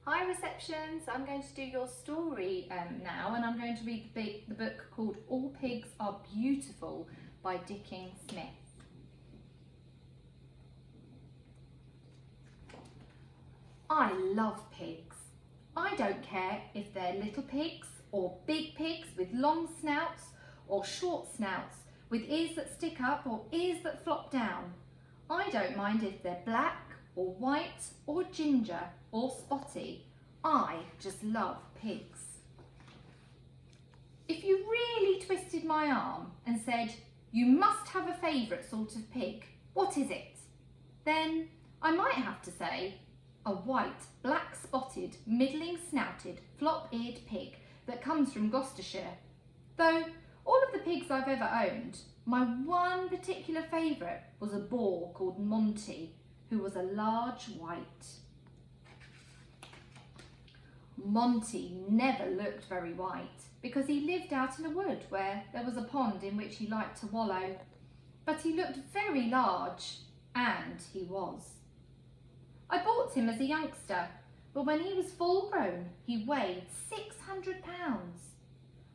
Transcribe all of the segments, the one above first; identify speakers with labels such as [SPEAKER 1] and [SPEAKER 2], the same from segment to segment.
[SPEAKER 1] Hi reception, so I'm going to do your story now, and I'm going to read the book called All Pigs Are Beautiful by Dickie Smith. I love pigs. I don't care if they're little pigs or big pigs with long snouts or short snouts with ears that stick up or ears that flop down. I don't mind if they're black or white or ginger or spotty. I just love pigs. If you really twisted my arm and said, you must have a favourite sort of pig, what is it? Then I might have to say, a white, black-spotted, middling-snouted, flop-eared pig that comes from Gloucestershire. Though all of the pigs I've ever owned, my one particular favourite was a boar called Monty, who was a large white. Monty never looked very white because he lived out in a wood where there was a pond in which he liked to wallow. But he looked very large, and he was. I bought him as a youngster, but when he was full grown, he weighed 600 pounds.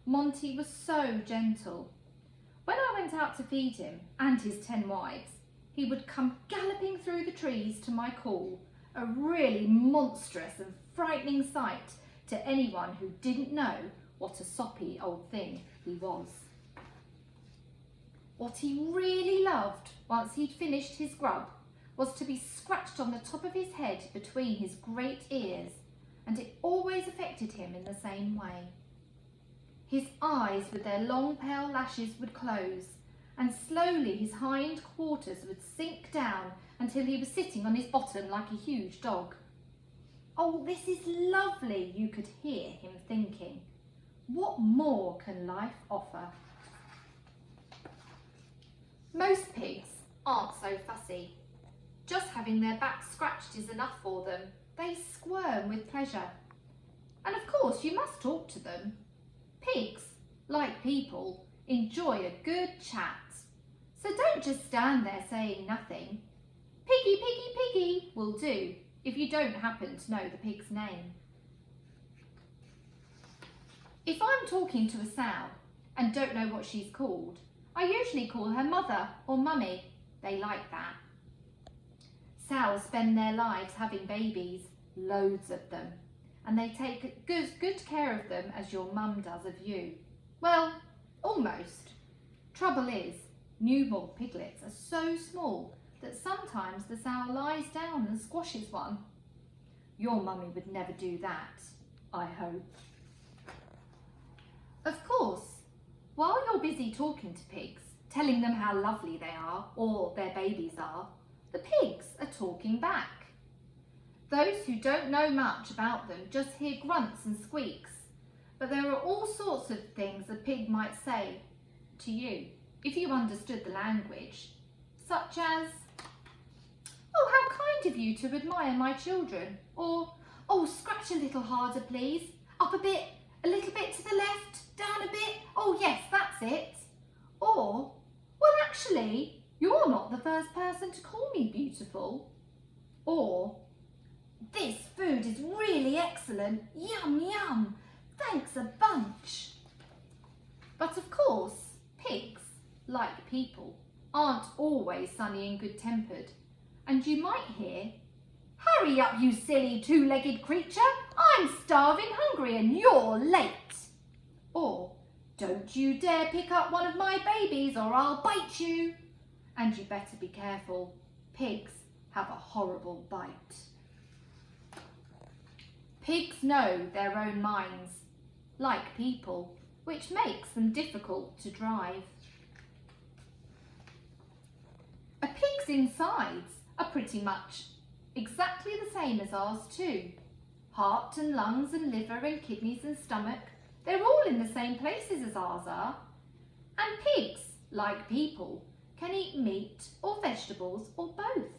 [SPEAKER 1] Monty was so gentle. When I went out to feed him and his 10 wives, he would come galloping through the trees to my call, a really monstrous and frightening sight to anyone who didn't know what a soppy old thing he was. What he really loved once he'd finished his grub was to be scratched on the top of his head between his great ears, and it always affected him in the same way. His eyes with their long pale lashes would close, and slowly his hind quarters would sink down until he was sitting on his bottom like a huge dog. Oh, this is lovely, you could hear him thinking. What more can life offer? Most pigs aren't so fussy. Just having their backs scratched is enough for them. They squirm with pleasure. And of course you must talk to them. Pigs, like people, enjoy a good chat. So don't just stand there saying nothing. Piggy, piggy, piggy will do if you don't happen to know the pig's name. If I'm talking to a sow and don't know what she's called, I usually call her mother or mummy. They like that. Sows spend their lives having babies, loads of them, and they take good care of them as your mum does of you. Well, almost. Trouble is, newborn piglets are so small that sometimes the sow lies down and squashes one. Your mummy would never do that, I hope. Of course, while you're busy talking to pigs, telling them how lovely they are or their babies are, the pigs are talking back. Those who don't know much about them just hear grunts and squeaks, but there are all sorts of things a pig might say to you if you understood the language, such as, "Oh, how kind of you to admire my children," or, "Oh, scratch a little harder please, up a bit, a little bit to the left, down a bit, oh yes, that's it," or, "Well, actually, you're not the first person to call me beautiful," or, "This food is really excellent, yum yum, thanks a bunch." But of course, pigs, like people, aren't always sunny and good-tempered, and you might hear, "Hurry up, you silly two-legged creature, I'm starving hungry and you're late," or, "Don't you dare pick up one of my babies or I'll bite you." And you better be careful. Pigs have a horrible bite. Pigs know their own minds, like people, which makes them difficult to drive. A pig's insides are pretty much exactly the same as ours too. Heart and lungs and liver and kidneys and stomach, they're all in the same places as ours are. And pigs, like people, can eat meat or vegetables or both.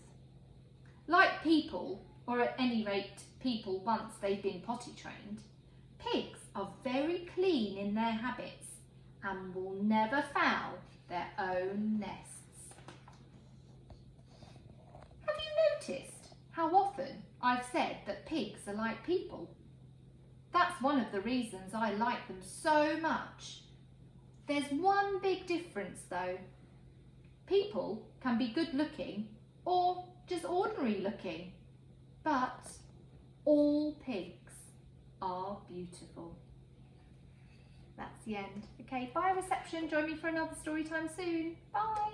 [SPEAKER 1] Like people, or at any rate people once they've been potty trained, pigs are very clean in their habits and will never foul their own nests. Have you noticed how often I've said that pigs are like people. That's one of the reasons I like them so much. There's one big difference though. People can be good looking or just ordinary looking, but all pigs are beautiful. That's the end. Okay, bye reception. Join me for another story time soon. Bye.